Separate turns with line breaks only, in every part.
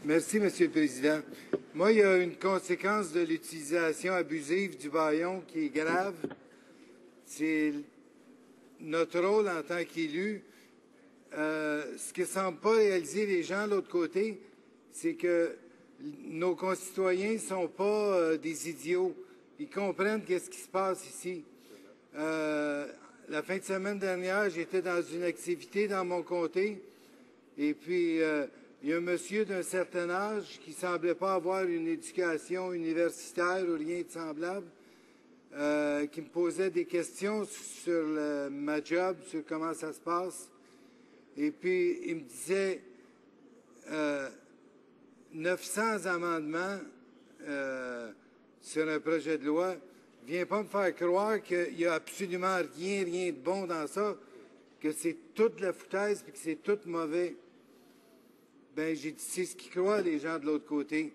Merci, Monsieur le Président. Moi, il y a une conséquence de l'utilisation abusive du bâillon qui est grave. C'est notre rôle en tant qu'élus. Ce que ne semblent pas réaliser les gens de l'autre côté, c'est que nos concitoyens ne sont pas des idiots. Ils comprennent qu'est-ce qui se passe ici. La fin de semaine dernière, j'étais dans une activité dans mon comté et puis il y a un monsieur d'un certain âge qui ne semblait pas avoir une éducation universitaire ou rien de semblable, qui me posait des questions sur ma job, sur comment ça se passe. Et puis, il me disait 900 amendements sur un projet de loi. Viens pas me faire croire qu'il n'y a absolument rien de bon dans ça, que c'est toute la foutaise et que c'est tout mauvais. Ben, j'ai dit, c'est ce qu'ils croient, les gens de l'autre côté.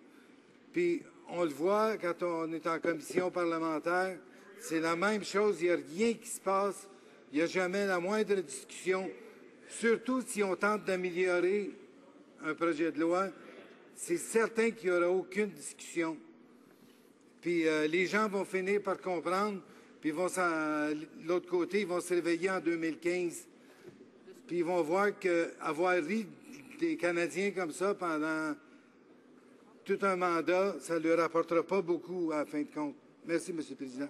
Puis, on le voit quand on est en commission parlementaire, c'est la même chose, il n'y a rien qui se passe, il n'y a jamais la moindre discussion. Surtout si on tente d'améliorer un projet de loi, c'est certain qu'il n'y aura aucune discussion. Puis les gens vont finir par comprendre, puis de l'autre côté, ils vont se réveiller en 2015, puis ils vont voir qu'avoir ri des Canadiens comme ça pendant tout un mandat, ça ne leur apportera pas beaucoup à la fin de compte. Merci, M. le Président.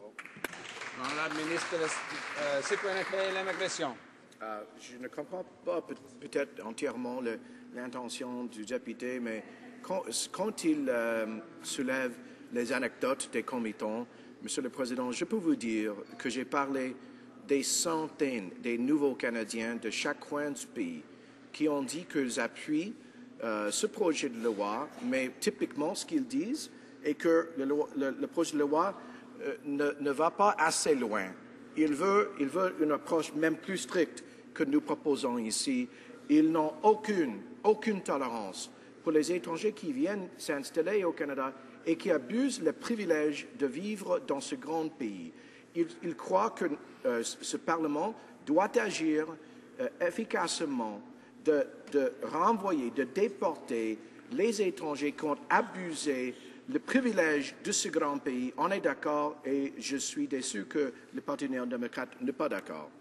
Madame la ministre de la Citoyenneté et l'immigration.
Je ne comprends pas peut-être entièrement l'intention du député, mais quand il soulève les anecdotes des commettants, Monsieur le Président, je peux vous dire que j'ai parlé des centaines des nouveaux Canadiens de chaque coin du pays qui ont dit qu'ils appuient ce projet de loi, mais typiquement ce qu'ils disent est que le projet de loi ne va pas assez loin. Ils veulent une approche même plus stricte que nous proposons ici. Ils n'ont aucune tolérance pour les étrangers qui viennent s'installer au Canada et qui abusent le privilège de vivre dans ce grand pays. Ils croient que ce Parlement doit agir efficacement de renvoyer, de déporter les étrangers qui ont abusé le privilège de ce grand pays. On est d'accord et je suis déçu que le Parti néo-démocrate n'est pas d'accord.